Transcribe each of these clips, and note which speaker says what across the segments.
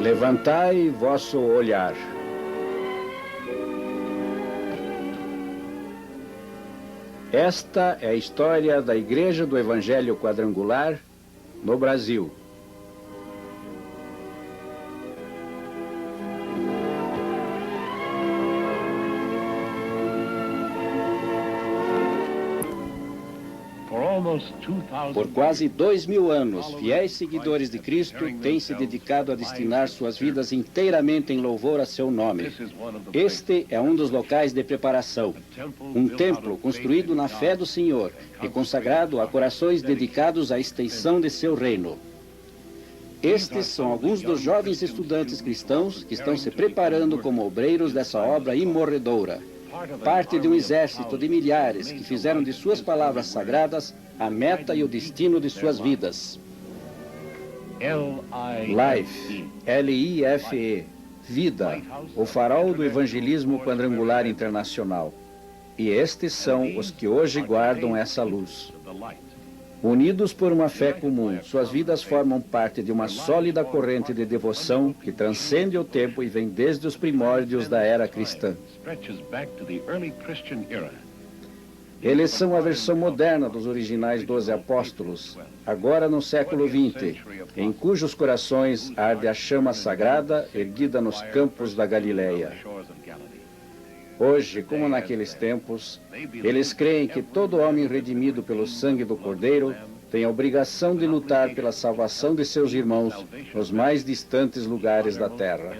Speaker 1: Levantai vosso olhar. Esta é a história da Igreja do Evangelho Quadrangular no Brasil. Por quase 2000 anos, fiéis seguidores de Cristo têm se dedicado a destinar suas vidas inteiramente em louvor a seu nome. Este é um dos locais de preparação, um templo construído na fé do Senhor e consagrado a corações dedicados à extensão de seu reino. Estes são alguns dos jovens estudantes cristãos que estão se preparando como obreiros dessa obra imorredoura. Parte de um exército de milhares que fizeram de suas palavras sagradas a meta e o destino de suas vidas. Life, L-I-F-E, vida, o farol do evangelismo quadrangular internacional. E estes são os que hoje guardam essa luz. Unidos por uma fé comum, suas vidas formam parte de uma sólida corrente de devoção que transcende o tempo e vem desde os primórdios da era cristã. Eles são a versão moderna dos originais 12 apóstolos, agora no século XX, em cujos corações arde a chama sagrada erguida nos campos da Galileia. Hoje, como naqueles tempos, eles creem que todo homem redimido pelo sangue do Cordeiro tem a obrigação de lutar pela salvação de seus irmãos nos mais distantes lugares da terra.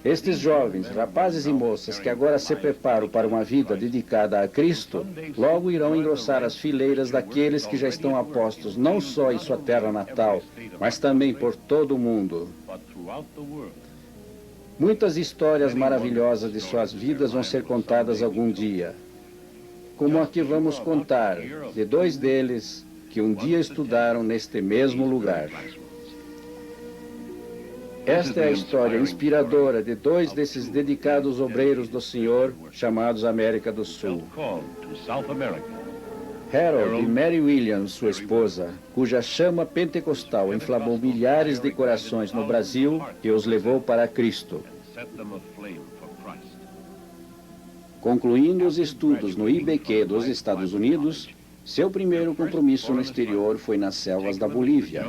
Speaker 1: Estes jovens, rapazes e moças que agora se preparam para uma vida dedicada a Cristo, logo irão engrossar as fileiras daqueles que já estão apostos não só em sua terra natal, mas também por todo o mundo. Muitas histórias maravilhosas de suas vidas vão ser contadas algum dia, como a que vamos contar de dois deles que um dia estudaram neste mesmo lugar. Esta é a história inspiradora de dois desses dedicados obreiros do Senhor, chamados América do Sul. Harold e Mary Williams, sua esposa, cuja chama pentecostal inflamou milhares de corações no Brasil e os levou para Cristo. Concluindo os estudos no IBQ dos Estados Unidos, seu primeiro compromisso no exterior foi nas selvas da Bolívia,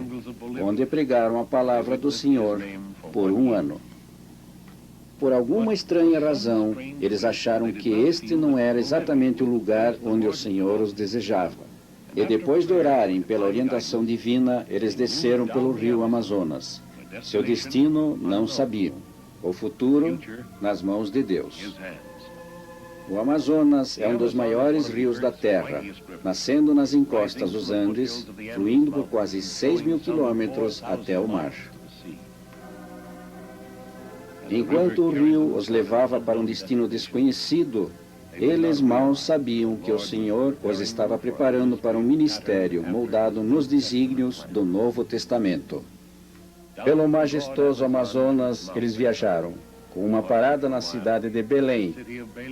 Speaker 1: onde pregaram a palavra do Senhor por um ano. Por alguma estranha razão, eles acharam que este não era exatamente o lugar onde o Senhor os desejava. E depois de orarem pela orientação divina, eles desceram pelo rio Amazonas. Seu destino não sabiam. O futuro nas mãos de Deus. O Amazonas é um dos maiores rios da Terra, nascendo nas encostas dos Andes, fluindo por quase 6.000 quilômetros até o mar. Enquanto o rio os levava para um destino desconhecido, eles mal sabiam que o Senhor os estava preparando para um ministério moldado nos desígnios do Novo Testamento. Pelo majestoso Amazonas, eles viajaram, com uma parada na cidade de Belém,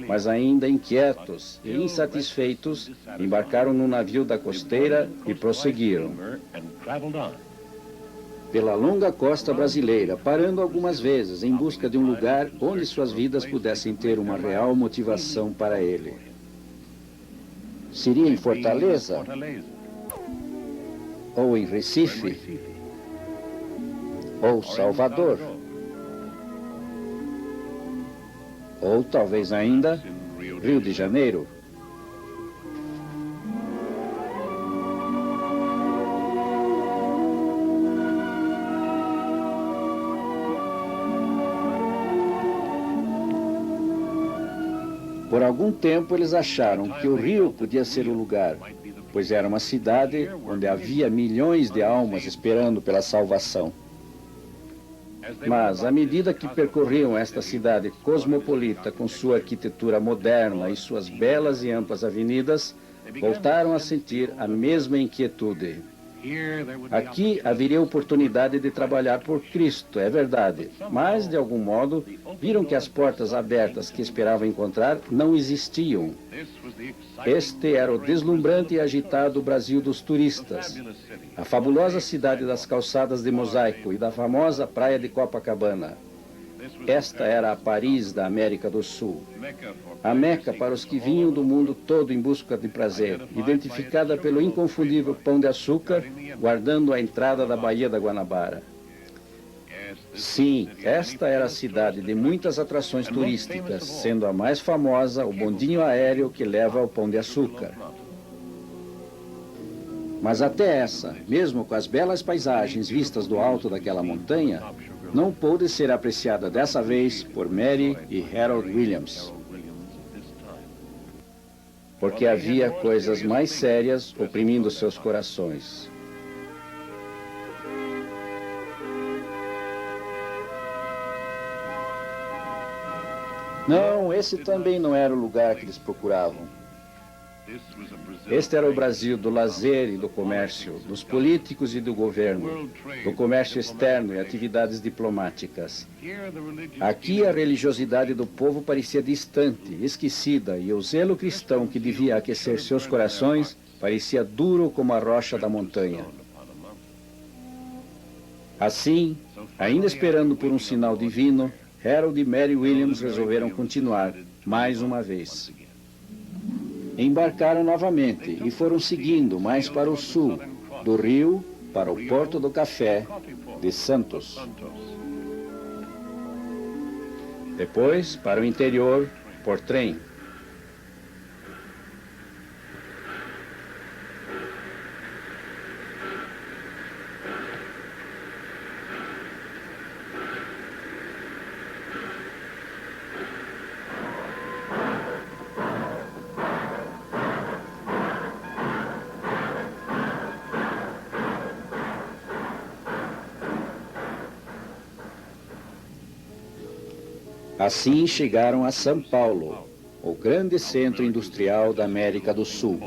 Speaker 1: mas ainda inquietos e insatisfeitos, embarcaram no navio da costeira e prosseguiram pela longa costa brasileira, parando algumas vezes em busca de um lugar onde suas vidas pudessem ter uma real motivação para ele. Seria em Fortaleza? Ou em Recife? Ou Salvador? Ou talvez ainda Rio de Janeiro? Por algum tempo eles acharam que o rio podia ser o lugar, pois era uma cidade onde havia milhões de almas esperando pela salvação. Mas, à medida que percorriam esta cidade cosmopolita com sua arquitetura moderna e suas belas e amplas avenidas, voltaram a sentir a mesma inquietude. Aqui haveria oportunidade de trabalhar por Cristo, é verdade, mas, de algum modo, viram que as portas abertas que esperavam encontrar não existiam. Este era o deslumbrante e agitado Brasil dos turistas, a fabulosa cidade das calçadas de mosaico e da famosa praia de Copacabana. Esta era a Paris da América do Sul, a Meca para os que vinham do mundo todo em busca de prazer, identificada pelo inconfundível Pão de Açúcar, guardando a entrada da Baía da Guanabara. Sim, esta era a cidade de muitas atrações turísticas, sendo a mais famosa o bondinho aéreo que leva ao Pão de Açúcar. Mas até essa, mesmo com as belas paisagens vistas do alto daquela montanha, não pôde ser apreciada dessa vez por Mary e Harold Williams. Porque havia coisas mais sérias oprimindo seus corações. Não, esse também não era o lugar que eles procuravam. Este era o Brasil do lazer e do comércio, dos políticos e do governo, do comércio externo e atividades diplomáticas. Aqui a religiosidade do povo parecia distante, esquecida, e o zelo cristão que devia aquecer seus corações parecia duro como a rocha da montanha. Assim, ainda esperando por um sinal divino, Harold e Mary Williams resolveram continuar, mais uma vez. Embarcaram novamente e foram seguindo mais para o sul, do rio para o Porto do Café, de Santos. Depois, para o interior, por trem. Assim chegaram a São Paulo, o grande centro industrial da América do Sul.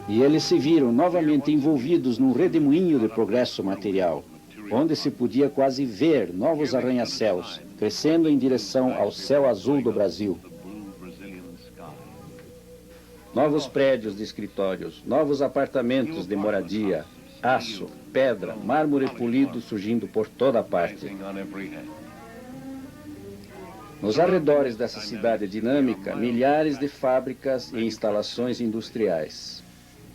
Speaker 1: E eles se viram novamente envolvidos num redemoinho de progresso material, onde se podia quase ver novos arranha-céus, crescendo em direção ao céu azul do Brasil. Novos prédios de escritórios, novos apartamentos de moradia, aço, pedra, mármore polido surgindo por toda parte. Nos arredores dessa cidade dinâmica, milhares de fábricas e instalações industriais.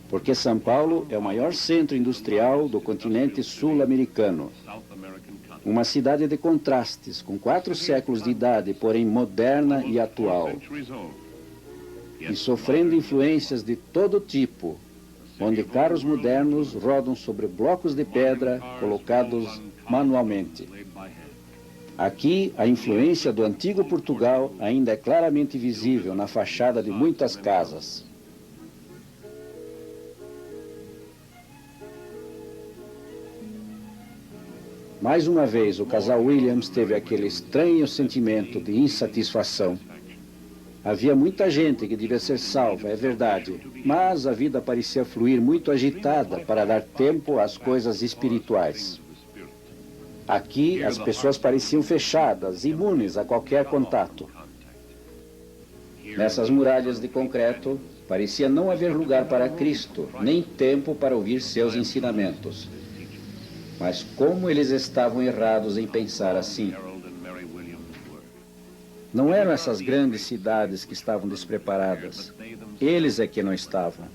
Speaker 1: Porque São Paulo é o maior centro industrial do continente sul-americano. Uma cidade de contrastes, com 4 séculos de idade, porém moderna e atual. E sofrendo influências de todo tipo, onde carros modernos rodam sobre blocos de pedra colocados manualmente. Aqui, a influência do antigo Portugal ainda é claramente visível na fachada de muitas casas. Mais uma vez, o casal Williams teve aquele estranho sentimento de insatisfação. Havia muita gente que devia ser salva, é verdade, mas a vida parecia fluir muito agitada para dar tempo às coisas espirituais. Aqui, as pessoas pareciam fechadas, imunes a qualquer contato. Nessas muralhas de concreto, parecia não haver lugar para Cristo, nem tempo para ouvir seus ensinamentos. Mas como eles estavam errados em pensar assim? Não eram essas grandes cidades que estavam despreparadas. Eles é que não estavam.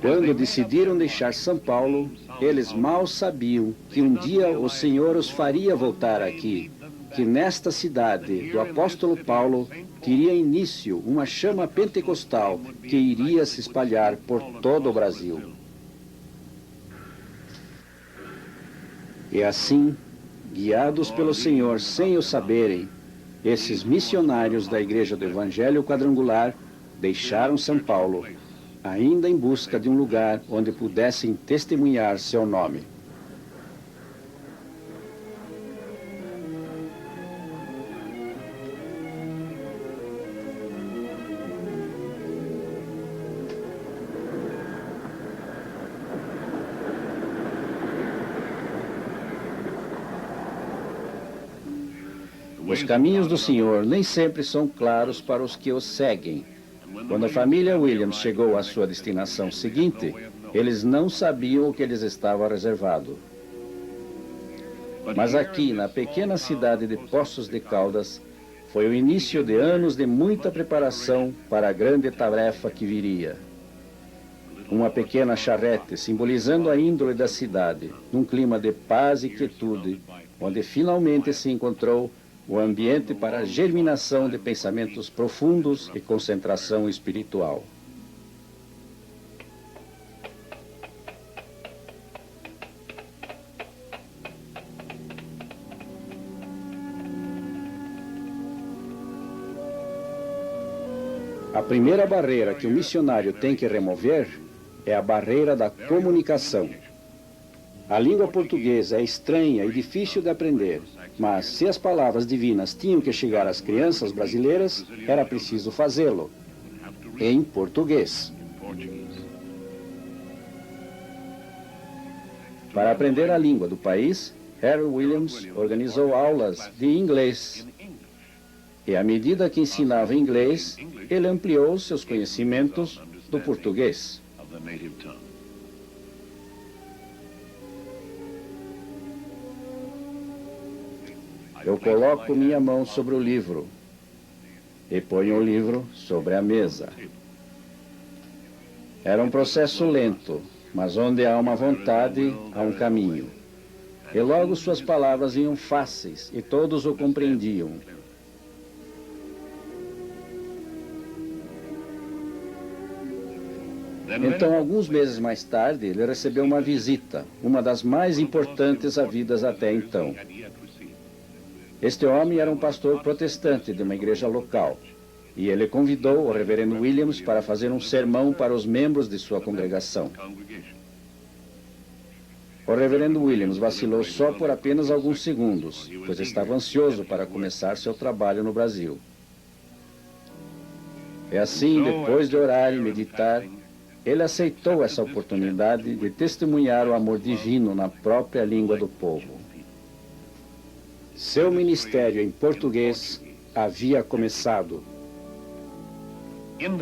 Speaker 1: Quando decidiram deixar São Paulo, eles mal sabiam que um dia o Senhor os faria voltar aqui, que nesta cidade do apóstolo Paulo teria início uma chama pentecostal que iria se espalhar por todo o Brasil. E assim, guiados pelo Senhor sem o saberem, esses missionários da Igreja do Evangelho Quadrangular deixaram São Paulo, ainda em busca de um lugar onde pudessem testemunhar seu nome. Os caminhos do Senhor nem sempre são claros para os que os seguem. Quando a família Williams chegou à sua destinação seguinte, eles não sabiam o que lhes estava reservado. Mas aqui, na pequena cidade de Poços de Caldas, foi o início de anos de muita preparação para a grande tarefa que viria. Uma pequena charrete simbolizando a índole da cidade, num clima de paz e quietude, onde finalmente se encontrou o ambiente para a germinação de pensamentos profundos e concentração espiritual. A primeira barreira que o missionário tem que remover é a barreira da comunicação. A língua portuguesa é estranha e difícil de aprender, mas se as palavras divinas tinham que chegar às crianças brasileiras, era preciso fazê-lo em português. Para aprender a língua do país, Harry Williams organizou aulas de inglês. E à medida que ensinava inglês, ele ampliou seus conhecimentos do português. Eu coloco minha mão sobre o livro e ponho o livro sobre a mesa. Era um processo lento, mas onde há uma vontade, há um caminho. E logo suas palavras iam fáceis e todos o compreendiam. Então, alguns meses mais tarde, ele recebeu uma visita, uma das mais importantes havidas até então. Este homem era um pastor protestante de uma igreja local, e ele convidou o reverendo Williams para fazer um sermão para os membros de sua congregação. O reverendo Williams vacilou só por apenas alguns segundos, pois estava ansioso para começar seu trabalho no Brasil. E assim, depois de orar e meditar, ele aceitou essa oportunidade de testemunhar o amor divino na própria língua do povo. Seu ministério em português havia começado.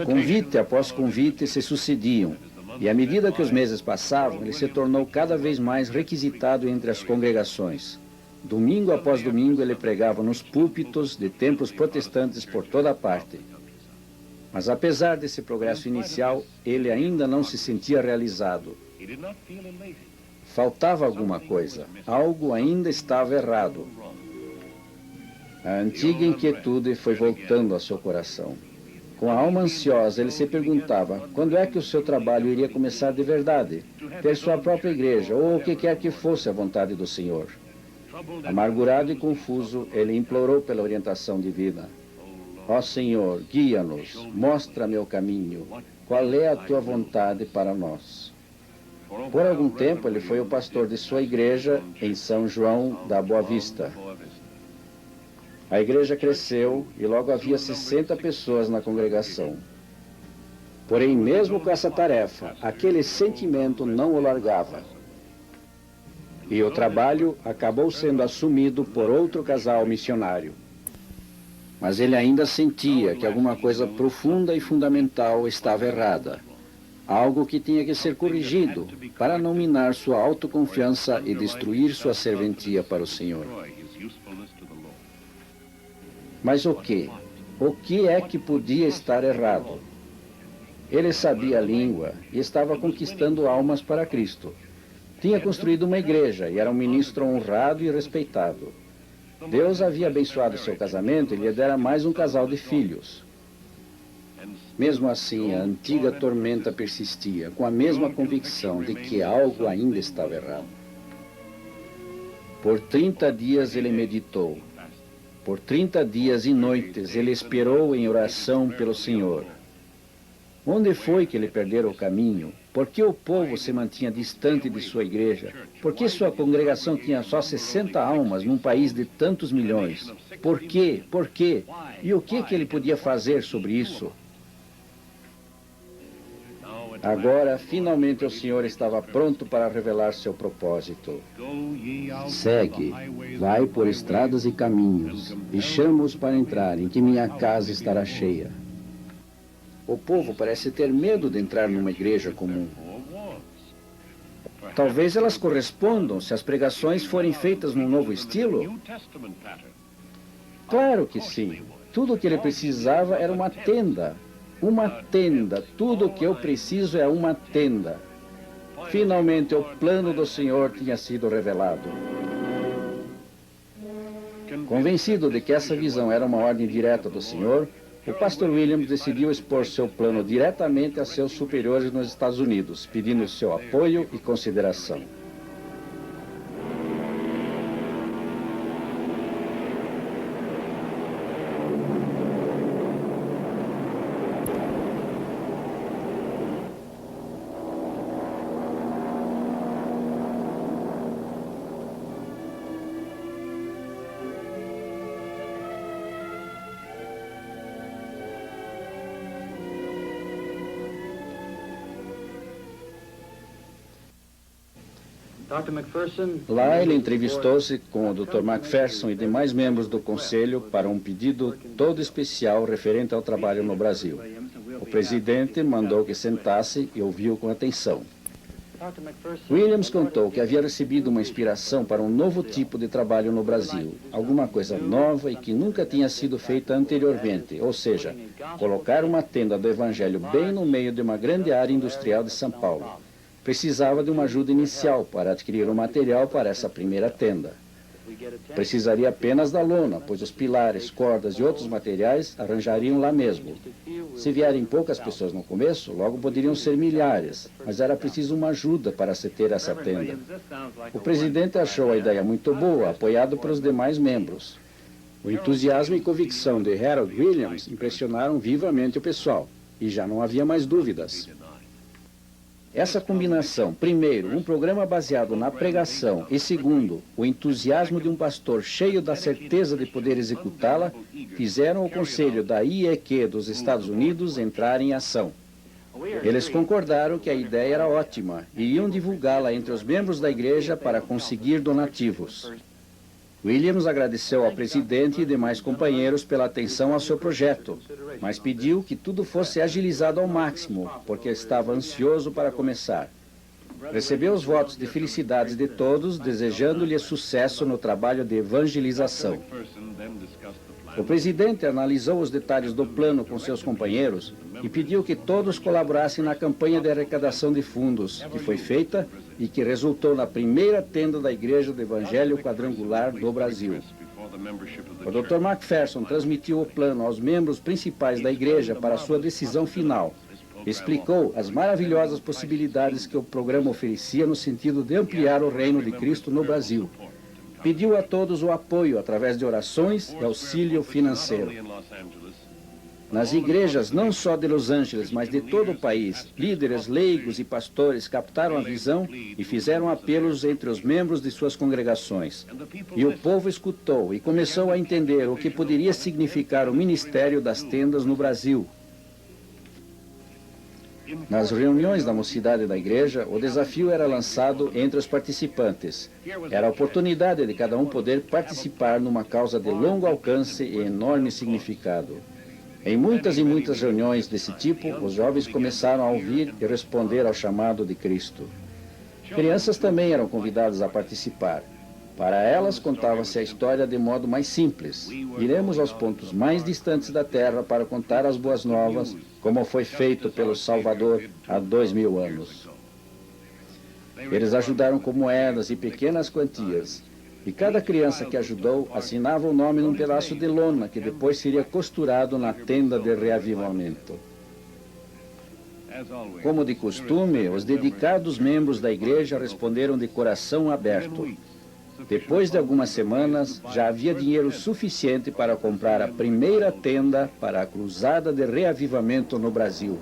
Speaker 1: Convite após convite se sucediam, e à medida que os meses passavam, ele se tornou cada vez mais requisitado entre as congregações. Domingo após domingo, ele pregava nos púlpitos de templos protestantes por toda a parte. Mas apesar desse progresso inicial, ele ainda não se sentia realizado. Faltava alguma coisa, algo ainda estava errado. A antiga inquietude foi voltando ao seu coração. Com a alma ansiosa, ele se perguntava quando é que o seu trabalho iria começar de verdade, ter sua própria igreja, ou o que quer que fosse a vontade do Senhor. Amargurado e confuso, ele implorou pela orientação divina. Ó Senhor, guia-nos, mostra-me o caminho, qual é a tua vontade para nós? Por algum tempo, ele foi o pastor de sua igreja em São João da Boa Vista. A igreja cresceu e logo havia 60 pessoas na congregação. Porém, mesmo com essa tarefa, aquele sentimento não o largava. E o trabalho acabou sendo assumido por outro casal missionário. Mas ele ainda sentia que alguma coisa profunda e fundamental estava errada. Algo que tinha que ser corrigido para não minar sua autoconfiança e destruir sua serventia para o Senhor. Mas o que? O que é que podia estar errado? Ele sabia a língua e estava conquistando almas para Cristo. Tinha construído uma igreja e era um ministro honrado e respeitado. Deus havia abençoado seu casamento e lhe dera mais um casal de filhos. Mesmo assim, a antiga tormenta persistia, com a mesma convicção de que algo ainda estava errado. Por 30 dias ele meditou. Por 30 dias e noites ele esperou em oração pelo Senhor. Onde foi que ele perdera o caminho? Por que o povo se mantinha distante de sua igreja? Por que sua congregação tinha só 60 almas num país de tantos milhões? Por quê? Por quê? E o que ele podia fazer sobre isso? Agora, finalmente, o Senhor estava pronto para revelar seu propósito. Segue, vai por estradas e caminhos, e chama-os para entrarem, que minha casa estará cheia. O povo parece ter medo de entrar numa igreja comum. Talvez elas correspondam se as pregações forem feitas num novo estilo? Claro que sim. Tudo o que ele precisava era uma tenda. Uma tenda. Tudo o que eu preciso é uma tenda. Finalmente, o plano do Senhor tinha sido revelado. Convencido de que essa visão era uma ordem direta do Senhor, o pastor Williams decidiu expor seu plano diretamente a seus superiores nos Estados Unidos, pedindo seu apoio e consideração. Lá ele entrevistou-se com o Dr. McPherson e demais membros do conselho para um pedido todo especial referente ao trabalho no Brasil. O presidente mandou que sentasse e ouviu com atenção. Williams contou que havia recebido uma inspiração para um novo tipo de trabalho no Brasil, alguma coisa nova e que nunca tinha sido feita anteriormente, ou seja, colocar uma tenda do Evangelho bem no meio de uma grande área industrial de São Paulo. Precisava de uma ajuda inicial para adquirir o material para essa primeira tenda. Precisaria apenas da lona, pois os pilares, cordas e outros materiais arranjariam lá mesmo. Se vierem poucas pessoas no começo, logo poderiam ser milhares, mas era preciso uma ajuda para se ter essa tenda. O presidente achou a ideia muito boa, apoiado pelos demais membros. O entusiasmo e convicção de Harold Williams impressionaram vivamente o pessoal, e já não havia mais dúvidas. Essa combinação, primeiro, um programa baseado na pregação e, segundo, o entusiasmo de um pastor cheio da certeza de poder executá-la, fizeram o conselho da IEQ dos Estados Unidos entrar em ação. Eles concordaram que a ideia era ótima e iam divulgá-la entre os membros da igreja para conseguir donativos. Williams agradeceu ao presidente e demais companheiros pela atenção ao seu projeto, mas pediu que tudo fosse agilizado ao máximo, porque estava ansioso para começar. Recebeu os votos de felicidades de todos, desejando-lhe sucesso no trabalho de evangelização. O presidente analisou os detalhes do plano com seus companheiros e pediu que todos colaborassem na campanha de arrecadação de fundos, que foi feita e que resultou na primeira tenda da Igreja do Evangelho Quadrangular do Brasil. O Dr. McPherson transmitiu o plano aos membros principais da igreja para sua decisão final. Explicou as maravilhosas possibilidades que o programa oferecia no sentido de ampliar o reino de Cristo no Brasil. Pediu a todos o apoio através de orações e auxílio financeiro. Nas igrejas, não só de Los Angeles, mas de todo o país, líderes, leigos e pastores captaram a visão e fizeram apelos entre os membros de suas congregações. E o povo escutou e começou a entender o que poderia significar o ministério das tendas no Brasil. Nas reuniões da mocidade da igreja, o desafio era lançado entre os participantes. Era a oportunidade de cada um poder participar numa causa de longo alcance e enorme significado. Em muitas e muitas reuniões desse tipo, os jovens começaram a ouvir e responder ao chamado de Cristo. Crianças também eram convidadas a participar. Para elas, contava-se a história de modo mais simples. Iremos aos pontos mais distantes da terra para contar as boas novas, como foi feito pelo Salvador há 2000 anos. Eles ajudaram com moedas e pequenas quantias. E cada criança que ajudou assinava o nome num pedaço de lona, que depois seria costurado na tenda de reavivamento. Como de costume, os dedicados membros da igreja responderam de coração aberto. Depois de algumas semanas, já havia dinheiro suficiente para comprar a primeira tenda para a cruzada de reavivamento no Brasil.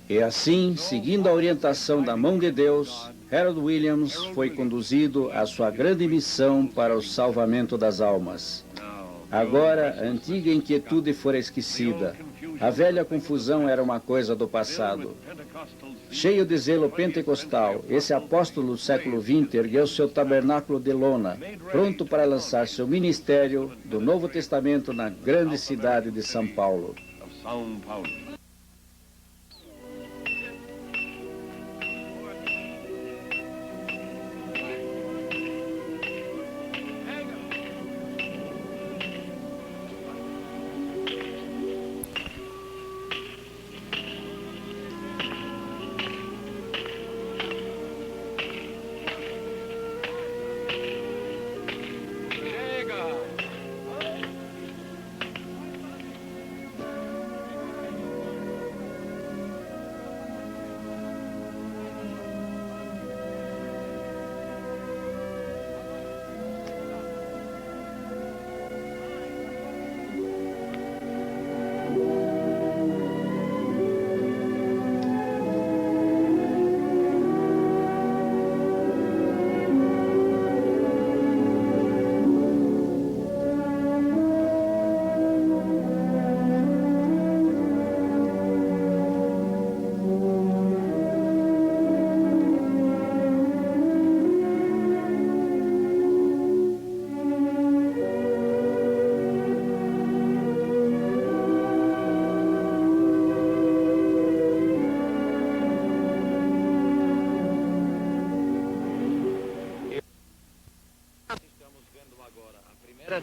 Speaker 1: E assim, seguindo a orientação da mão de Deus, Harold Williams foi conduzido à sua grande missão para o salvamento das almas. Agora, a antiga inquietude fora esquecida. A velha confusão era uma coisa do passado. Cheio de zelo pentecostal, esse apóstolo do século XX ergueu seu tabernáculo de lona, pronto para lançar seu ministério do Novo Testamento na grande cidade de São Paulo.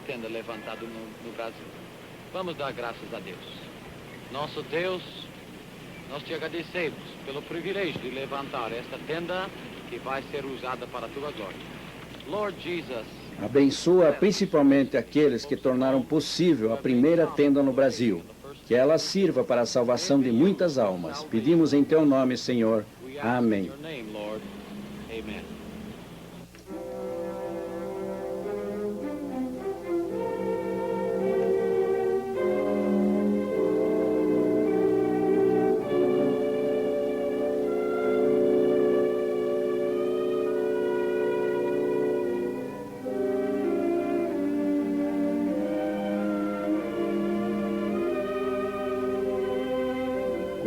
Speaker 2: Tenda levantada no Brasil. Vamos dar graças a Deus. Nosso Deus, nós te agradecemos pelo privilégio de levantar esta tenda que vai ser usada para a tua glória. Lord Jesus,
Speaker 1: Abençoa principalmente aqueles que tornaram possível a primeira tenda no Brasil. Que ela sirva para a salvação de muitas almas. Pedimos em teu nome, Senhor. Amém.
Speaker 2: Amen.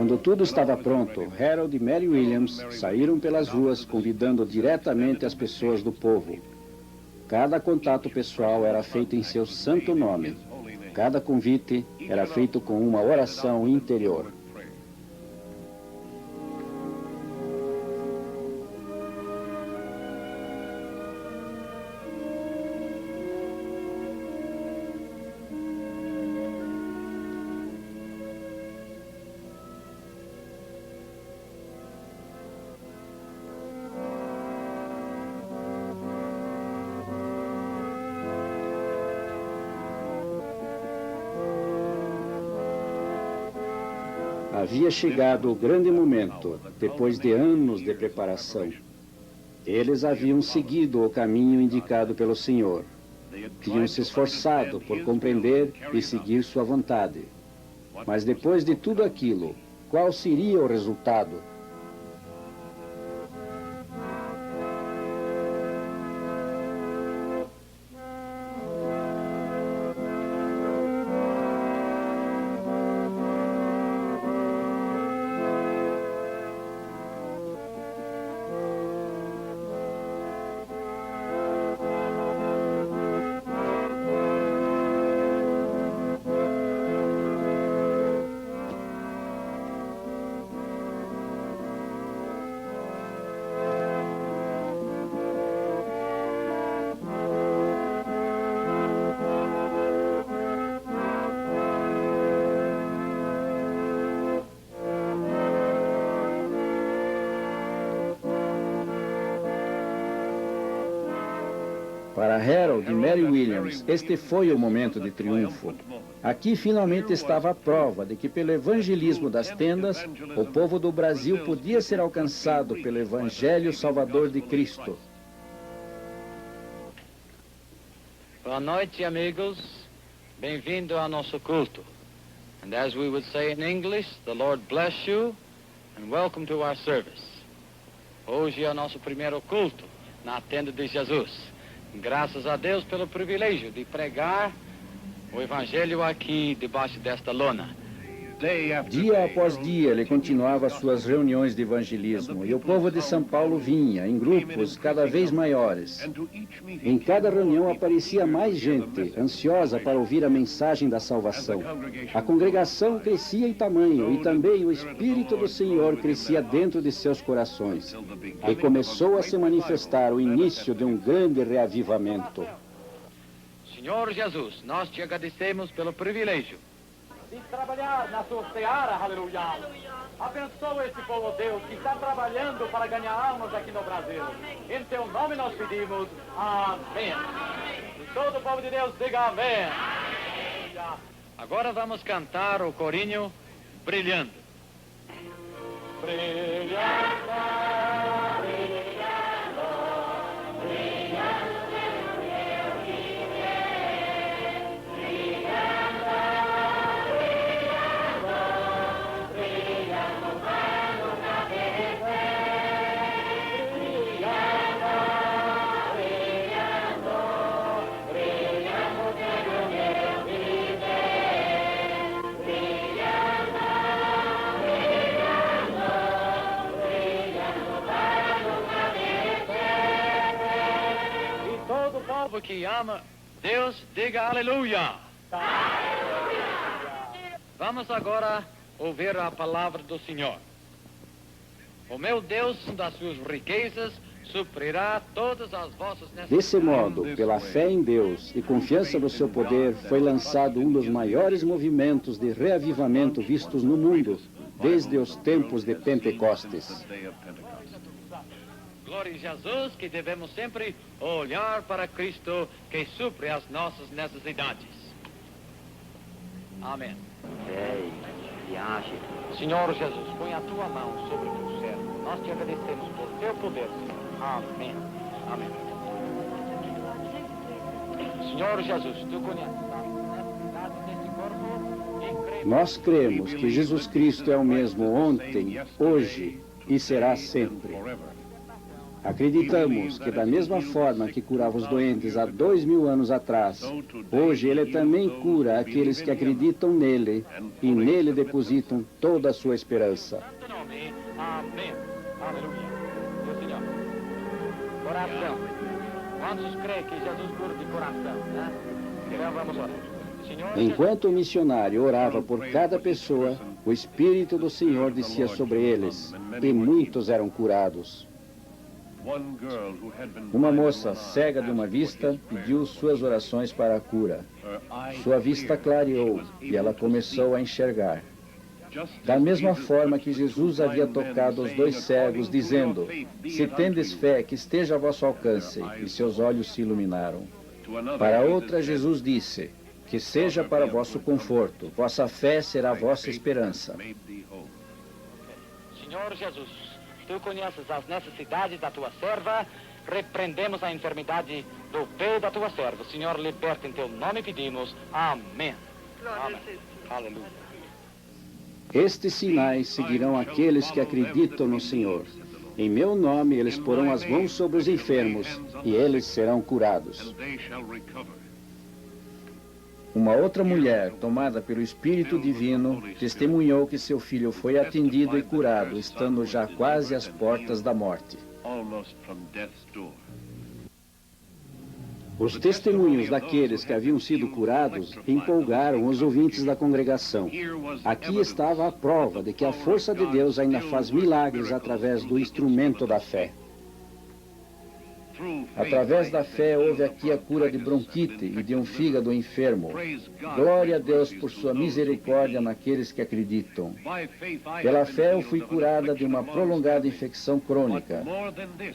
Speaker 1: Quando tudo estava pronto, Harold e Mary Williams saíram pelas ruas convidando diretamente as pessoas do povo. Cada contato pessoal era feito em seu santo nome. Cada convite era feito com uma oração interior. Havia chegado o grande momento, depois de anos de preparação. Eles haviam seguido o caminho indicado pelo Senhor. Tinham se esforçado por compreender e seguir sua vontade. Mas depois de tudo aquilo, qual seria o resultado? Para Harold e Mary Williams, este foi o momento de triunfo. Aqui finalmente estava a prova de que pelo evangelismo das tendas, o povo do Brasil podia ser alcançado pelo Evangelho Salvador de Cristo.
Speaker 2: Boa noite, amigos. Bem-vindo ao nosso culto. And as we would say in English, the Lord bless you and welcome to our service. Hoje é o nosso primeiro culto na tenda de Jesus. Graças a Deus pelo privilégio de pregar o Evangelho aqui debaixo desta lona.
Speaker 1: Dia após dia, ele continuava suas reuniões de evangelismo, e o povo de São Paulo vinha, em grupos cada vez maiores. Em cada reunião aparecia mais gente, ansiosa para ouvir a mensagem da salvação. A congregação crescia em tamanho, e também o Espírito do Senhor crescia dentro de seus corações. E começou a se manifestar o início de um grande reavivamento.
Speaker 2: Senhor Jesus, nós te agradecemos pelo privilégio de trabalhar na sua seara, aleluia. Abençoa esse povo, Deus, que está trabalhando para ganhar almas aqui no Brasil. Em teu nome nós pedimos, amém. E todo o povo de Deus diga amém. Agora vamos cantar o corinho Brilhando. Brilhando, brilhando, brilhando. Que ama Deus, diga aleluia. Aleluia. Vamos agora ouvir a palavra do Senhor. O meu Deus, das suas riquezas, suprirá todas as vossas necessidades.
Speaker 1: Desse modo, pela fé em Deus e confiança no seu poder, foi lançado um dos maiores movimentos de reavivamento vistos no mundo, desde os tempos de Pentecostes.
Speaker 2: Glória a Jesus, que devemos sempre olhar para Cristo, que supre as nossas necessidades. Amém. Senhor Jesus, põe a tua mão sobre o teu servo. Nós te agradecemos por teu poder, Senhor. Amém. Amém. Senhor Jesus, tu conheces as necessidades deste corpo e cremos.
Speaker 1: Nós cremos que Jesus Cristo é o mesmo ontem, hoje e será sempre. Acreditamos que da mesma forma que curava os doentes há 2000 anos atrás, hoje Ele também cura aqueles que acreditam nele e nele depositam toda a sua esperança.
Speaker 2: Amém. Aleluia. Meu Senhor. Coração. Quantos creem que Jesus cura de coração, né? Então vamos orar. Senhor,
Speaker 1: enquanto o missionário orava por cada pessoa, o Espírito do Senhor descia sobre eles e muitos eram curados. Uma moça cega de uma vista pediu suas orações para a cura. Sua vista clareou e ela começou a enxergar. Da mesma forma que Jesus havia tocado os dois cegos, dizendo: se tendes fé, que esteja a vosso alcance, e seus olhos se iluminaram. Para outra, Jesus disse: que seja para vosso conforto, vossa fé será vossa esperança.
Speaker 2: Senhor Jesus, tu conheces as necessidades da tua serva, repreendemos a enfermidade do pé da tua serva. Senhor, liberta em teu nome pedimos. Amém. Amém. Aleluia.
Speaker 1: Estes sinais seguirão aqueles que acreditam no Senhor. Em meu nome eles porão as mãos sobre os enfermos e eles serão curados. Uma outra mulher, tomada pelo Espírito Divino, testemunhou que seu filho foi atendido e curado, estando já quase às portas da morte. Os testemunhos daqueles que haviam sido curados empolgaram os ouvintes da congregação. Aqui estava a prova de que a força de Deus ainda faz milagres através do instrumento da fé. Através da fé houve aqui a cura de bronquite e de um fígado enfermo. Glória a Deus por sua misericórdia naqueles que acreditam. Pela fé eu fui curada de uma prolongada infecção crônica.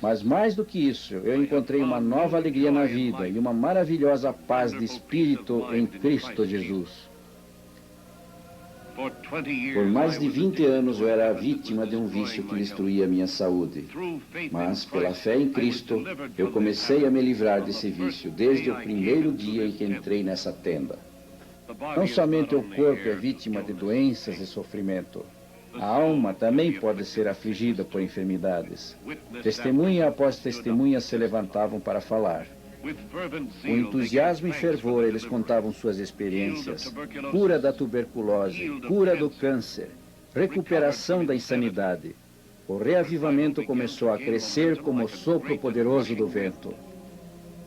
Speaker 1: Mas mais do que isso, eu encontrei uma nova alegria na vida e uma maravilhosa paz de espírito em Cristo Jesus. Por mais de 20 anos eu era vítima de um vício que destruía minha saúde. Mas, pela fé em Cristo, eu comecei a me livrar desse vício desde o primeiro dia em que entrei nessa tenda. Não somente o corpo é vítima de doenças e sofrimento. A alma também pode ser afligida por enfermidades. Testemunha após testemunha se levantavam para falar. Com entusiasmo e fervor, eles contavam suas experiências. Cura da tuberculose, cura do câncer, recuperação da insanidade. O reavivamento começou a crescer como o sopro poderoso do vento.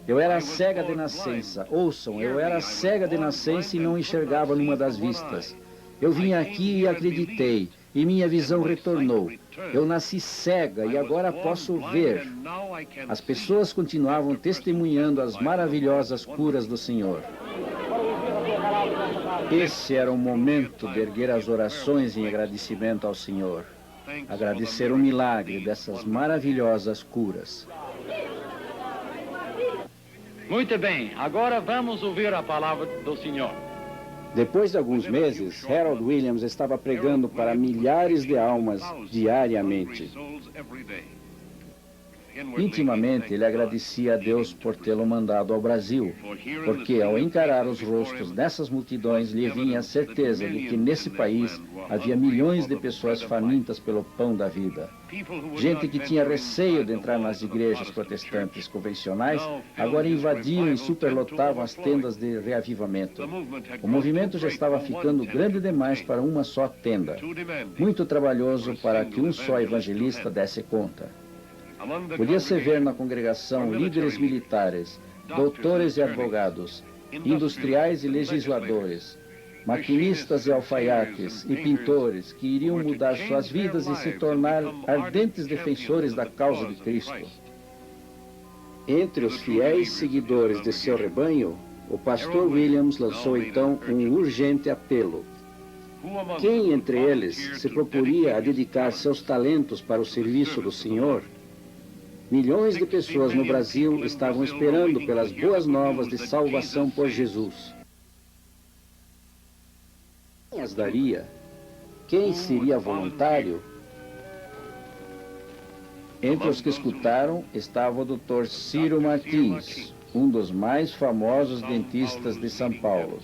Speaker 1: Eu era cega de nascença. Ouçam, eu era cega de nascença e não enxergava numa das vistas. Eu vim aqui e acreditei, e minha visão retornou. Eu nasci cega e agora posso ver. As pessoas continuavam testemunhando as maravilhosas curas do Senhor. Esse era o momento de erguer as orações em agradecimento ao Senhor. Agradecer o milagre dessas maravilhosas curas.
Speaker 2: Muito bem, agora vamos ouvir a palavra do Senhor.
Speaker 1: Depois de alguns meses, Harold Williams estava pregando para milhares de almas diariamente. Intimamente, ele agradecia a Deus por tê-lo mandado ao Brasil, porque ao encarar os rostos dessas multidões, lhe vinha a certeza de que nesse país havia milhões de pessoas famintas pelo pão da vida. Gente que tinha receio de entrar nas igrejas protestantes convencionais, agora invadiam e superlotavam as tendas de reavivamento. O movimento já estava ficando grande demais para uma só tenda, muito trabalhoso para que um só evangelista desse conta. Podia-se ver na congregação líderes militares, doutores e advogados, industriais e legisladores, maquinistas e alfaiates e pintores que iriam mudar suas vidas e se tornar ardentes defensores da causa de Cristo. Entre os fiéis seguidores de seu rebanho, o pastor Williams lançou então um urgente apelo. Quem entre eles se proporia a dedicar seus talentos para o serviço do Senhor? Milhões de pessoas no Brasil estavam esperando pelas boas novas de salvação por Jesus. Quem as daria? Quem seria voluntário? Entre os que escutaram estava o Dr. Ciro Martins, um dos mais famosos dentistas de São Paulo,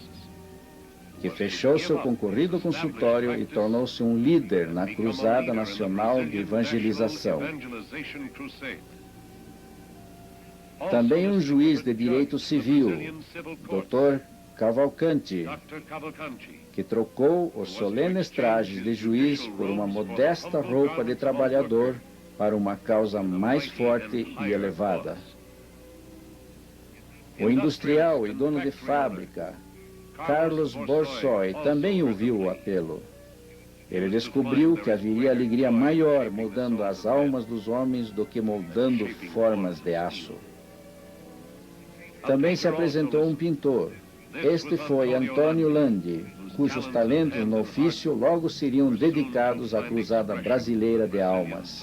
Speaker 1: que fechou seu concorrido consultório e tornou-se um líder na Cruzada Nacional de Evangelização. Também um juiz de direito civil, Dr. Cavalcanti, que trocou os solenes trajes de juiz por uma modesta roupa de trabalhador para uma causa mais forte e elevada. O industrial e dono de fábrica, Carlos Borsoi, também ouviu o apelo. Ele descobriu que haveria alegria maior moldando as almas dos homens do que moldando formas de aço. Também se apresentou um pintor. Este foi Antônio Landi, cujos talentos no ofício logo seriam dedicados à cruzada brasileira de almas.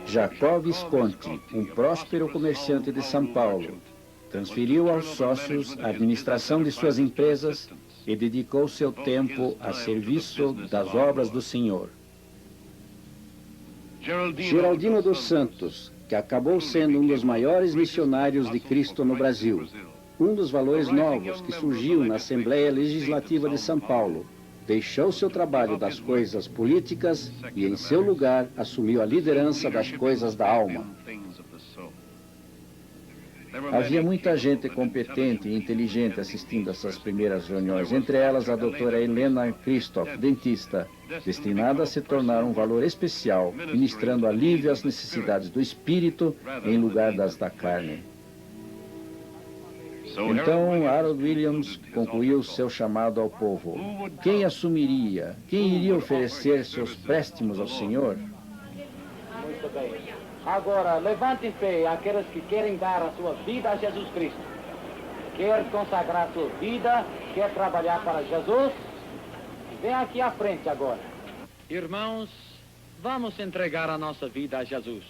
Speaker 1: Jacó Visconti, um próspero comerciante de São Paulo, transferiu aos sócios a administração de suas empresas e dedicou seu tempo a serviço das obras do Senhor. Geraldino dos Santos, que acabou sendo um dos maiores missionários de Cristo no Brasil, um dos valores novos que surgiu na Assembleia Legislativa de São Paulo, deixou seu trabalho das coisas políticas e, em seu lugar, assumiu a liderança das coisas da alma. Havia muita gente competente e inteligente assistindo a essas primeiras reuniões, entre elas a doutora Helena Christoph, dentista, destinada a se tornar um valor especial, ministrando alívio às necessidades do espírito em lugar das da carne. Então, Harold Williams concluiu seu chamado ao povo. Quem assumiria? Quem iria oferecer seus préstimos ao Senhor?
Speaker 2: bem. Agora, levante em pé aqueles que querem dar a sua vida a Jesus Cristo. Quer consagrar a sua vida, quer trabalhar para Jesus. Vem aqui à frente agora. Irmãos, vamos entregar a nossa vida a Jesus.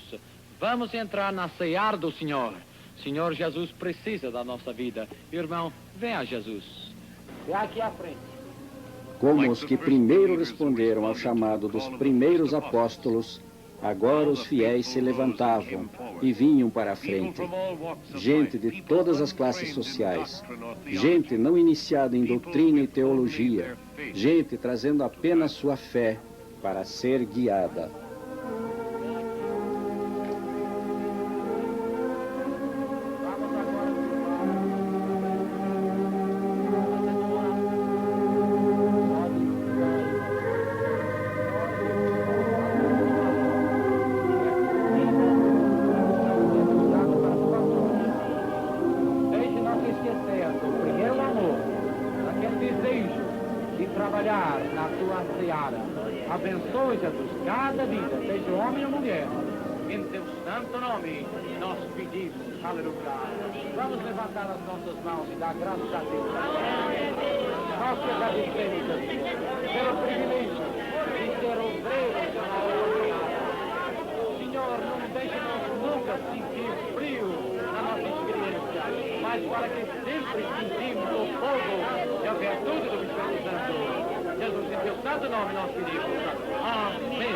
Speaker 2: Vamos entrar na ceia do Senhor. Senhor Jesus precisa da nossa vida. Irmão, vem a Jesus. Vem aqui à frente.
Speaker 1: Como os que primeiro responderam ao chamado dos primeiros apóstolos, agora os fiéis se levantavam e vinham para a frente. Gente de todas as classes sociais, gente não iniciada em doutrina e teologia, gente trazendo apenas sua fé para ser guiada.
Speaker 2: Abençoe, Jesus, cada vida, seja homem ou mulher. Em teu santo nome, nós pedimos. Aleluia. Vamos levantar as nossas mãos e dar graças a Deus. Nós te agradecemos, Jesus, pelo privilégio de ser obreiros da obra. Senhor, não deixe-nos nunca sentir frio na nossa experiência, mas para que sempre sentimos o fogo e a virtude do Espírito Santo. Jesus, em teu santo nome nós pedimos. Amém.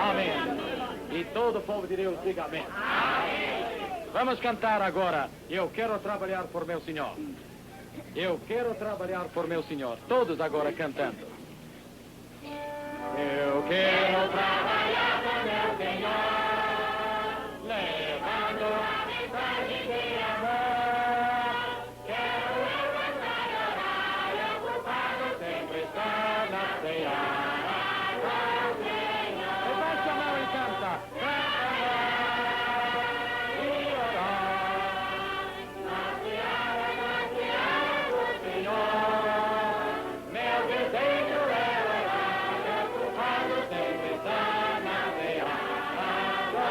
Speaker 2: Amém. E todo o povo de Deus diga amém. Amém. Vamos cantar agora. Eu quero trabalhar por meu Senhor. Eu quero trabalhar por meu Senhor. Todos agora cantando. Eu quero trabalhar por meu Senhor, levando a mensagem de amor. Quero levantar e orar e ocupado sempre estar na ceia. Levante a mão e canta. E orar na ceia do Senhor. Meu desejo é orar e ocupado sempre estar na ceia do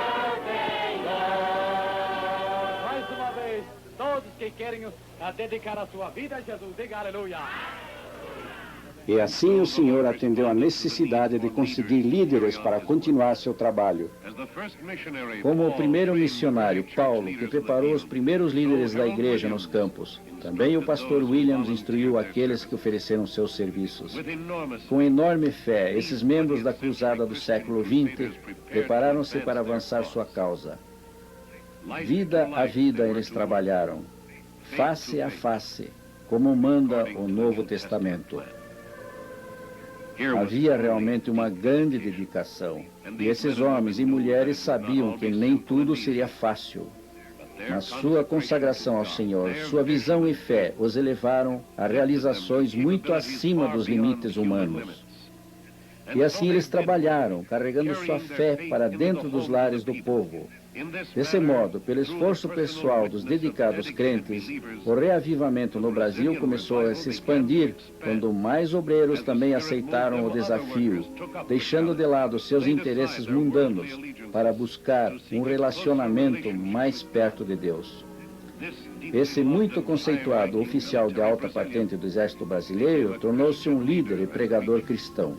Speaker 2: Senhor. Mais uma vez, todos que querem dedicar a sua vida a Jesus, diga aleluia.
Speaker 1: E assim o Senhor atendeu à necessidade de conseguir líderes para continuar seu trabalho. Como o primeiro missionário, Paulo, que preparou os primeiros líderes da igreja nos campos, também o pastor Williams instruiu aqueles que ofereceram seus serviços. Com enorme fé, esses membros da cruzada do século XX prepararam-se para avançar sua causa. Vida a vida eles trabalharam, face a face, como manda o Novo Testamento. Havia realmente uma grande dedicação, e esses homens e mulheres sabiam que nem tudo seria fácil. Mas sua consagração ao Senhor, sua visão e fé os elevaram a realizações muito acima dos limites humanos. E assim eles trabalharam, carregando sua fé para dentro dos lares do povo. Desse modo, pelo esforço pessoal dos dedicados crentes, o reavivamento no Brasil começou a se expandir quando mais obreiros também aceitaram o desafio, deixando de lado seus interesses mundanos para buscar um relacionamento mais perto de Deus. Esse muito conceituado oficial de alta patente do Exército Brasileiro tornou-se um líder e pregador cristão.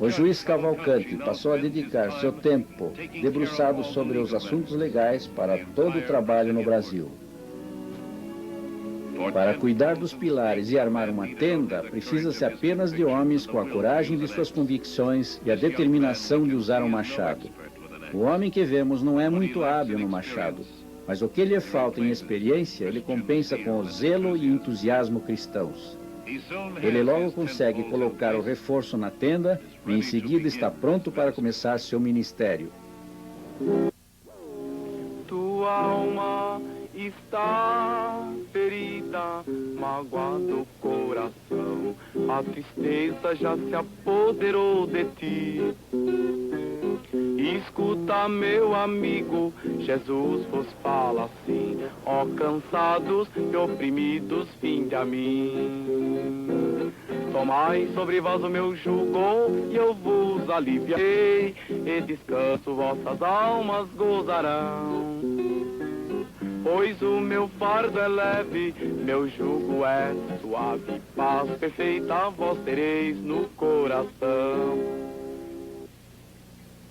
Speaker 1: O juiz Cavalcante passou a dedicar seu tempo debruçado sobre os assuntos legais para todo o trabalho no Brasil. Para cuidar dos pilares e armar uma tenda, precisa-se apenas de homens com a coragem de suas convicções e a determinação de usar um machado. O homem que vemos não é muito hábil no machado, mas o que lhe falta em experiência, ele compensa com o zelo e entusiasmo cristãos. Ele logo consegue colocar o reforço na tenda e em seguida está pronto para começar seu ministério.
Speaker 3: Tua alma está ferida, magoado o coração, a tristeza já se apoderou de ti. Escuta, meu amigo, Jesus vos fala assim: ó cansados e oprimidos, vinde a mim. Tomai sobre vós o meu jugo, e eu vos aliviarei, e descanso vossas almas gozarão. Pois o meu fardo é leve, meu jugo é suave, paz perfeita vós tereis no coração.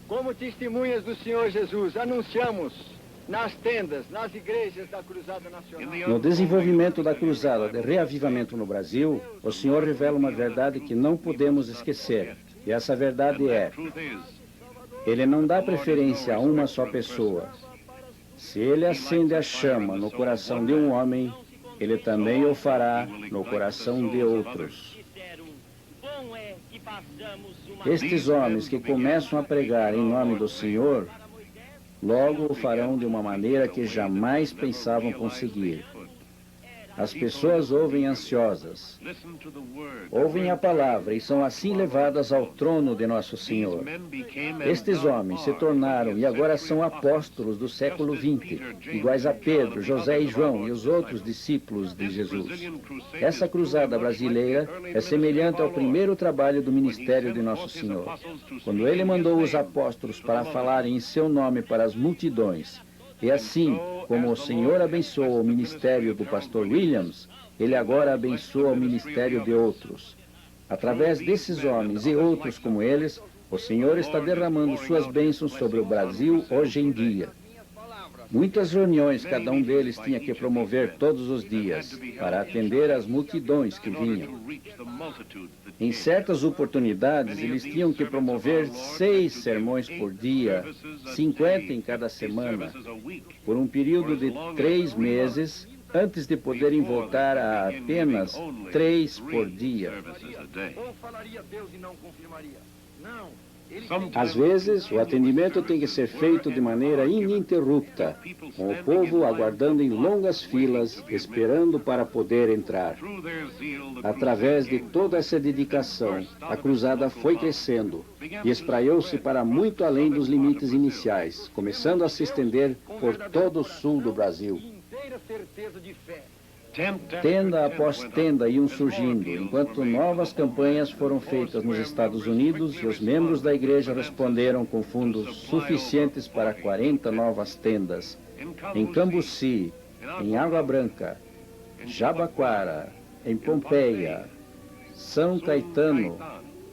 Speaker 4: Como testemunhas do Senhor Jesus, anunciamos nas tendas, nas igrejas da Cruzada Nacional.
Speaker 1: No desenvolvimento da Cruzada de Reavivamento no Brasil, o Senhor revela uma verdade que não podemos esquecer. E essa verdade é: Ele não dá preferência a uma só pessoa. Se Ele acende a chama no coração de um homem, Ele também o fará no coração de outros. Estes homens que começam a pregar em nome do Senhor, logo o farão de uma maneira que jamais pensavam conseguir. As pessoas ouvem ansiosas, ouvem a palavra e são assim levadas ao trono de nosso Senhor. Estes homens se tornaram e agora são apóstolos do século XX, iguais a Pedro, José e João e os outros discípulos de Jesus. Essa cruzada brasileira é semelhante ao primeiro trabalho do ministério de nosso Senhor, quando Ele mandou os apóstolos para falarem em seu nome para as multidões. E assim como o Senhor abençoou o ministério do pastor Williams, Ele agora abençoa o ministério de outros. Através desses homens e outros como eles, o Senhor está derramando suas bênçãos sobre o Brasil hoje em dia. Muitas reuniões cada um deles tinha que promover todos os dias, para atender às multidões que vinham. Em certas oportunidades, eles tinham que promover 6 sermões por dia, 50 em cada semana, por um período de 3 meses, antes de poderem voltar a apenas 3 por dia.
Speaker 4: Ou falaria Deus e não confirmaria? Não.
Speaker 1: Às vezes, o atendimento tem que ser feito de maneira ininterrupta, com o povo aguardando em longas filas, esperando para poder entrar. Através de toda essa dedicação, a cruzada foi crescendo e espraiou-se para muito além dos limites iniciais, começando a se estender por todo o sul do Brasil.
Speaker 4: Inteira certeza de fé.
Speaker 1: Tenda após tenda iam surgindo, enquanto novas campanhas foram feitas nos Estados Unidos e os membros da igreja responderam com fundos suficientes para 40 novas tendas. Em Cambuci, em Água Branca, Jabaquara, em Pompeia, São Caetano,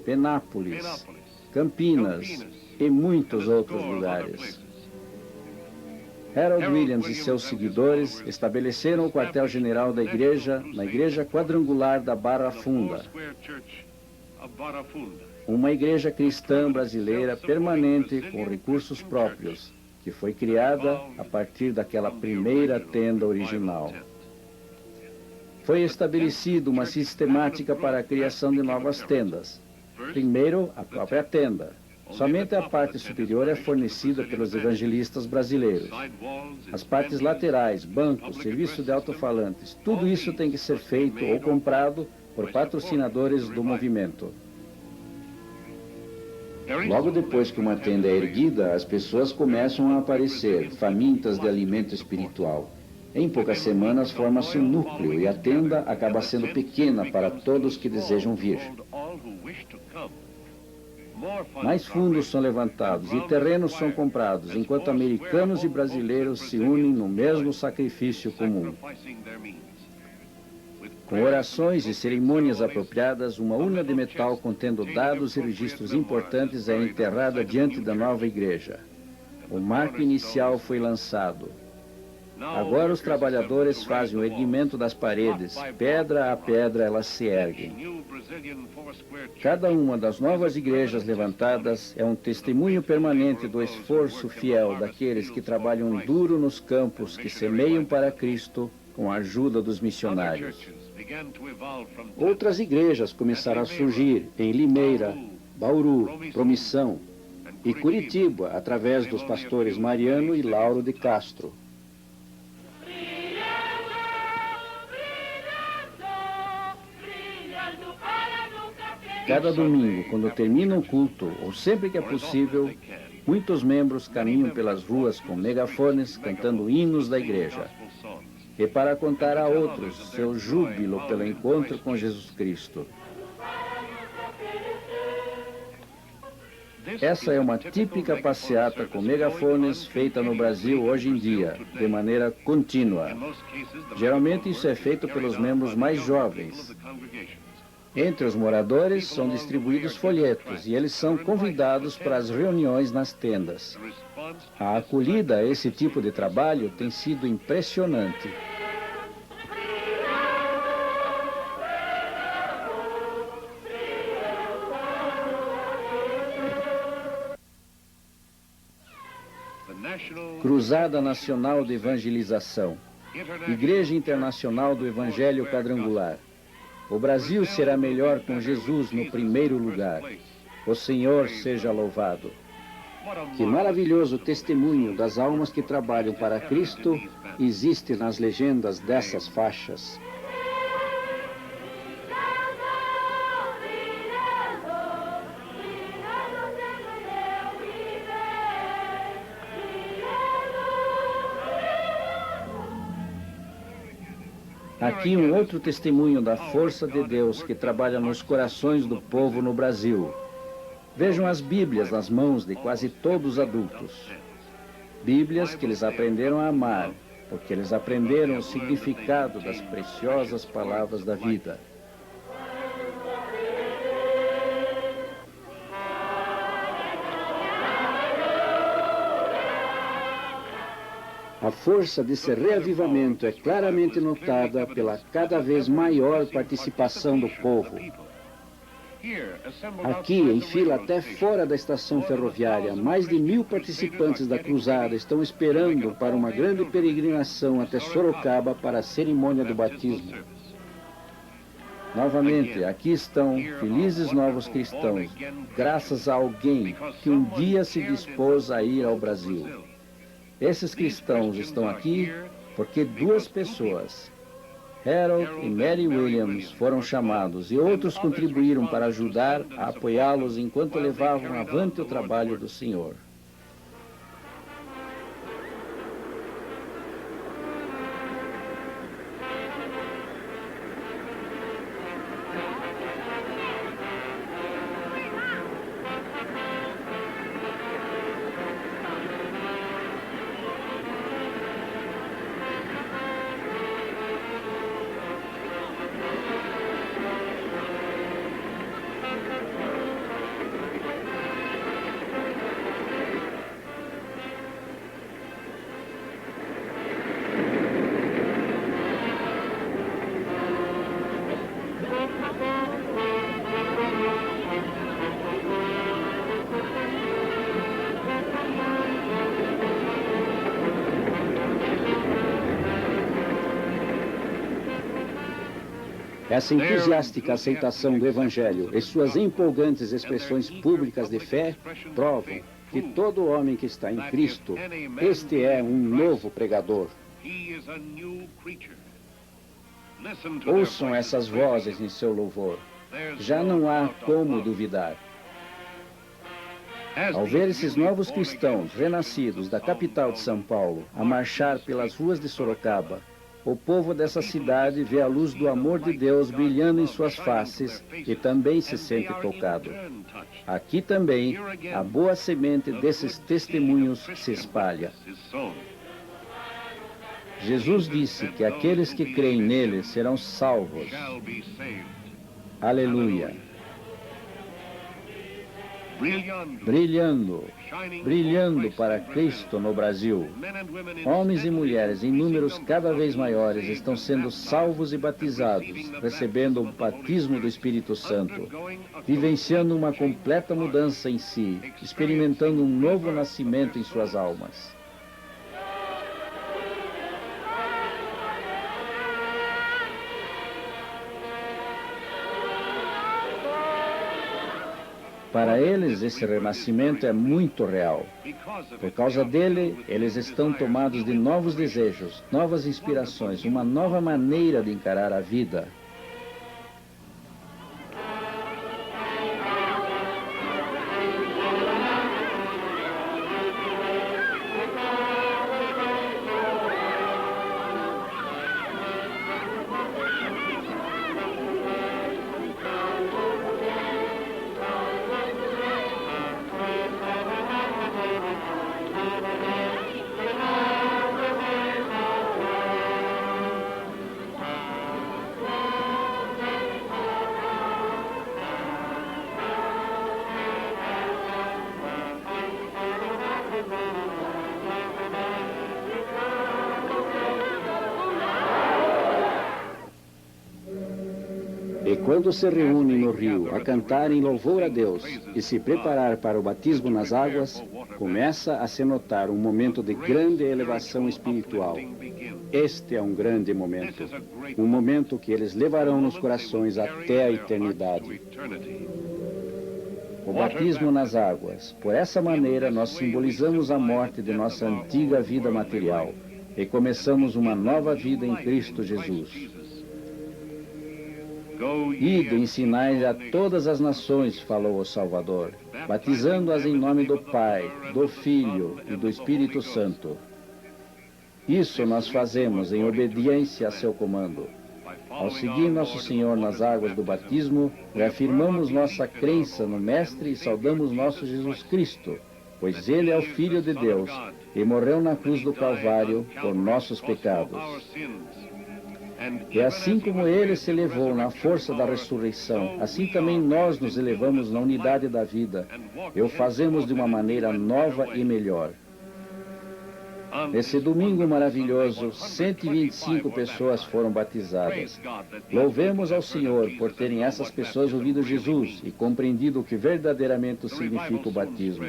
Speaker 1: Penápolis, Campinas e muitos outros lugares. Harold Williams e seus seguidores estabeleceram o quartel-general da igreja na Igreja Quadrangular da Barra Funda, uma igreja cristã brasileira permanente com recursos próprios, que foi criada a partir daquela primeira tenda original. Foi estabelecida uma sistemática para a criação de novas tendas. Primeiro, a própria tenda. Somente a parte superior é fornecida pelos evangelistas brasileiros. As partes laterais, bancos, serviço de alto-falantes, tudo isso tem que ser feito ou comprado por patrocinadores do movimento. Logo depois que uma tenda é erguida, as pessoas começam a aparecer, famintas de alimento espiritual. Em poucas semanas forma-se um núcleo e a tenda acaba sendo pequena para todos que desejam vir. Mais fundos são levantados e terrenos são comprados, enquanto americanos e brasileiros se unem no mesmo sacrifício comum. Com orações e cerimônias apropriadas, uma urna de metal contendo dados e registros importantes é enterrada diante da nova igreja. O marco inicial foi lançado. Agora os trabalhadores fazem o erguimento das paredes, pedra a pedra elas se erguem. Cada uma das novas igrejas levantadas é um testemunho permanente do esforço fiel daqueles que trabalham duro nos campos que semeiam para Cristo com a ajuda dos missionários. Outras igrejas começaram a surgir em Limeira, Bauru, Promissão e Curitiba, através dos pastores Mariano e Lauro de Castro. Cada domingo, quando termina o culto, ou sempre que é possível, muitos membros caminham pelas ruas com megafones cantando hinos da igreja. E para contar a outros seu júbilo pelo encontro com Jesus Cristo. Essa é uma típica passeata com megafones feita no Brasil hoje em dia, de maneira contínua. Geralmente isso é feito pelos membros mais jovens. Entre os moradores são distribuídos folhetos e eles são convidados para as reuniões nas tendas. A acolhida a esse tipo de trabalho tem sido impressionante. Cruzada Nacional de Evangelização. Igreja Internacional do Evangelho Quadrangular. O Brasil será melhor com Jesus no primeiro lugar. O Senhor seja louvado. Que maravilhoso testemunho das almas que trabalham para Cristo existe nas legendas dessas faixas. Aqui um outro testemunho da força de Deus que trabalha nos corações do povo no Brasil. Vejam as Bíblias nas mãos de quase todos os adultos. Bíblias que eles aprenderam a amar, porque eles aprenderam o significado das preciosas palavras da vida. A força desse reavivamento é claramente notada pela cada vez maior participação do povo. Aqui, em fila até fora da estação ferroviária, mais de 1000 participantes da cruzada estão esperando para uma grande peregrinação até Sorocaba para a cerimônia do batismo. Novamente, aqui estão felizes novos cristãos, graças a alguém que um dia se dispôs a ir ao Brasil. Esses cristãos estão aqui porque 2 pessoas, Harold e Mary Williams, foram chamados e outros contribuíram para ajudar a apoiá-los enquanto levavam avante o trabalho do Senhor. Essa entusiástica aceitação do Evangelho e suas empolgantes expressões públicas de fé provam que todo homem que está em Cristo, este é um novo pregador. Ouçam essas vozes em seu louvor. Já não há como duvidar. Ao ver esses novos cristãos renascidos da capital de São Paulo a marchar pelas ruas de Sorocaba, o povo dessa cidade vê a luz do amor de Deus brilhando em suas faces e também se sente tocado. Aqui também, a boa semente desses testemunhos se espalha. Jesus disse que aqueles que creem nele serão salvos. Aleluia! Brilhando para Cristo no Brasil. Homens e mulheres em números cada vez maiores estão sendo salvos e batizados, recebendo o batismo do Espírito Santo, vivenciando uma completa mudança em si, experimentando um novo nascimento em suas almas. Para eles, esse renascimento é muito real. Por causa dele, eles estão tomados de novos desejos, novas inspirações, uma nova maneira de encarar a vida. E quando se reúnem no rio a cantar em louvor a Deus e se preparar para o batismo nas águas, começa a se notar um momento de grande elevação espiritual. Este é um grande momento, um momento que eles levarão nos corações até a eternidade. O batismo nas águas. Por essa maneira, nós simbolizamos a morte de nossa antiga vida material e começamos uma nova vida em Cristo Jesus. Ide, ensinai a todas as nações, falou o Salvador, batizando-as em nome do Pai, do Filho e do Espírito Santo. Isso nós fazemos em obediência a seu comando. Ao seguir Nosso Senhor nas águas do batismo, reafirmamos nossa crença no Mestre e saudamos nosso Jesus Cristo, pois Ele é o Filho de Deus e morreu na cruz do Calvário por nossos pecados. E assim como Ele se elevou na força da ressurreição, assim também nós nos elevamos na unidade da vida e o fazemos de uma maneira nova e melhor. Nesse domingo maravilhoso, 125 pessoas foram batizadas. Louvemos ao Senhor por terem essas pessoas ouvido Jesus e compreendido o que verdadeiramente significa o batismo.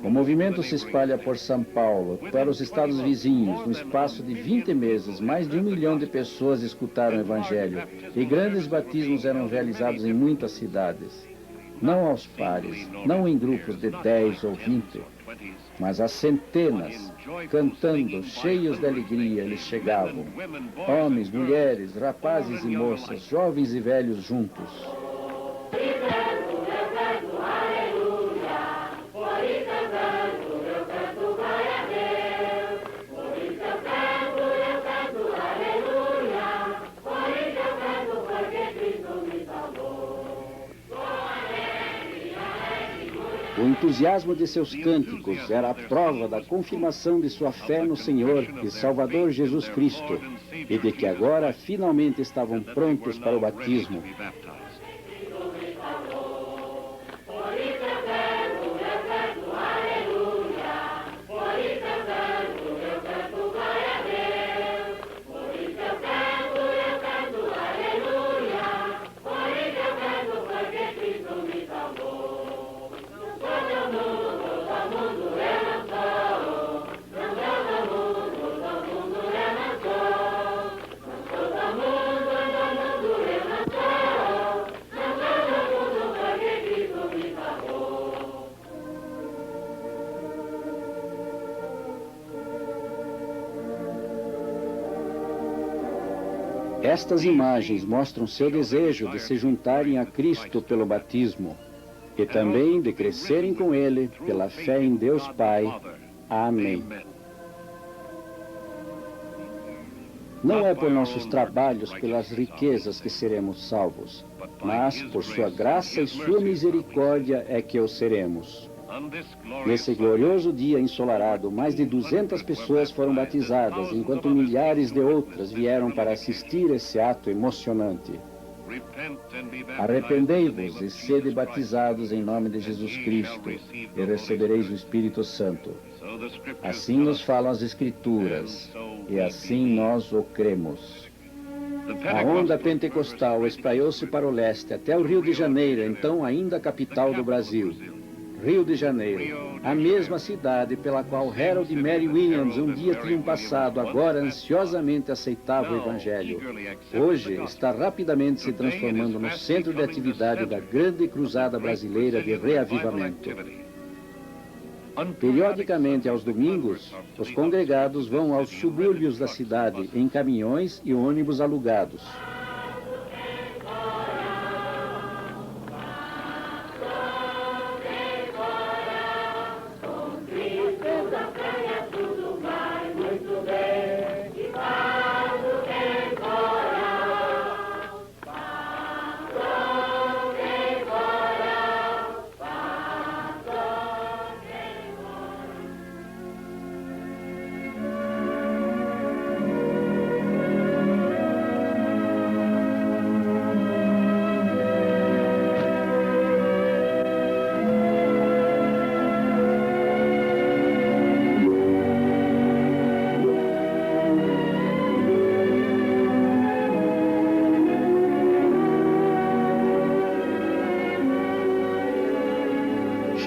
Speaker 1: O movimento se espalha por São Paulo, para os estados vizinhos. No espaço de 20 meses, mais de 1 milhão de pessoas escutaram o Evangelho e grandes batismos eram realizados em muitas cidades. Não aos pares, não em grupos de 10 ou 20, mas a centenas, cantando, cheios de alegria, eles chegavam. Homens, mulheres, rapazes e moças, jovens e velhos juntos. O entusiasmo de seus cânticos era a prova da confirmação de sua fé no Senhor e Salvador Jesus Cristo, e de que agora finalmente estavam prontos para o batismo. Estas imagens mostram seu desejo de se juntarem a Cristo pelo batismo e também de crescerem com Ele pela fé em Deus Pai. Amém. Não é por nossos trabalhos, pelas riquezas que seremos salvos, mas por sua graça e sua misericórdia é que o seremos. Nesse glorioso dia ensolarado, mais de 200 pessoas foram batizadas, enquanto milhares de outras vieram para assistir esse ato emocionante. Arrependei-vos e sede batizados em nome de Jesus Cristo, e recebereis o Espírito Santo. Assim nos falam as Escrituras, e assim nós o cremos. A onda pentecostal espalhou-se para o leste, até o Rio de Janeiro, então ainda capital do Brasil. Rio de Janeiro, a mesma cidade pela qual Harold e Mary Williams um dia tinham passado, agora ansiosamente aceitava o Evangelho. Hoje está rapidamente se transformando no centro de atividade da grande cruzada brasileira de reavivamento. Periodicamente, aos domingos, os congregados vão aos subúrbios da cidade em caminhões e ônibus alugados.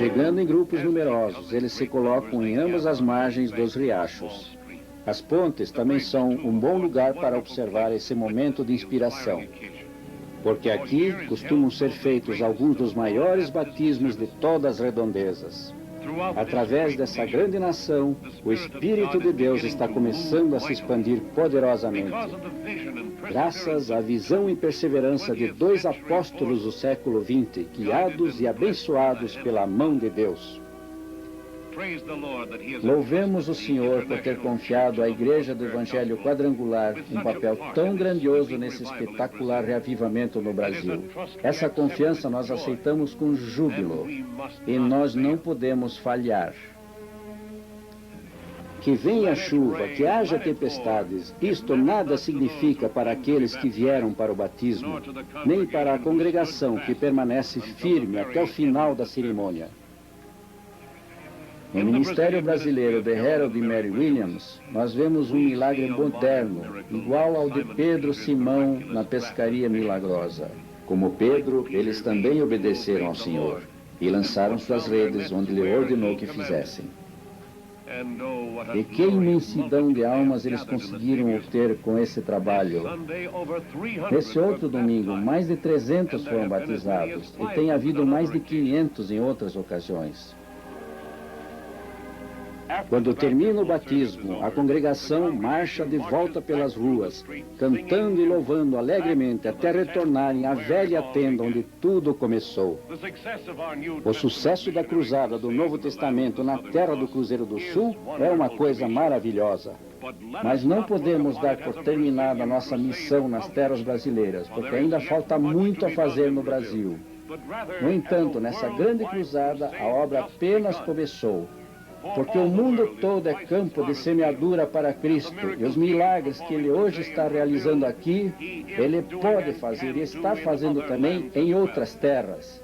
Speaker 1: Chegando em grupos numerosos, eles se colocam em ambas as margens dos riachos. As pontes também são um bom lugar para observar esse momento de inspiração, porque aqui costumam ser feitos alguns dos maiores batismos de todas as redondezas. Através dessa grande nação, o Espírito de Deus está começando a se expandir poderosamente. Graças à visão e perseverança de 2 apóstolos do século XX, guiados e abençoados pela mão de Deus. Louvemos o Senhor por ter confiado à Igreja do Evangelho Quadrangular um papel tão grandioso nesse espetacular reavivamento no Brasil. Essa confiança nós aceitamos com júbilo e nós não podemos falhar. Que venha chuva, que haja tempestades, isto nada significa para aqueles que vieram para o batismo, nem para a congregação que permanece firme até o final da cerimônia. No Ministério Brasileiro de Harold e Mary Williams, nós vemos um milagre moderno, igual ao de Pedro e Simão na pescaria milagrosa. Como Pedro, eles também obedeceram ao Senhor e lançaram suas redes onde Ele ordenou que fizessem. E que imensidão de almas eles conseguiram obter com esse trabalho. Nesse outro domingo, mais de 300 foram batizados e tem havido mais de 500 em outras ocasiões. Quando termina o batismo, a congregação marcha de volta pelas ruas, cantando e louvando alegremente até retornarem à velha tenda onde tudo começou. O sucesso da cruzada do Novo Testamento na terra do Cruzeiro do Sul é uma coisa maravilhosa. Mas não podemos dar por terminada a nossa missão nas terras brasileiras, porque ainda falta muito a fazer no Brasil. No entanto, nessa grande cruzada, a obra apenas começou. Porque o mundo todo é campo de semeadura para Cristo, e os milagres que Ele hoje está realizando aqui, Ele pode fazer e está fazendo também em outras terras.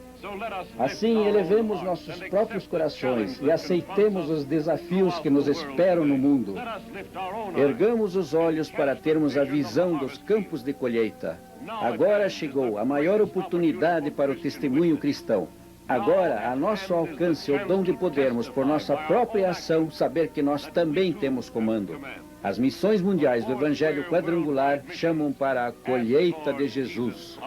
Speaker 1: Assim, elevemos nossos próprios corações e aceitemos os desafios que nos esperam no mundo. Ergamos os olhos para termos a visão dos campos de colheita. Agora chegou a maior oportunidade para o testemunho cristão. Agora, a nosso alcance o dom de podermos, por nossa própria ação, saber que nós também temos comando. As missões mundiais do Evangelho Quadrangular chamam para a colheita de Jesus.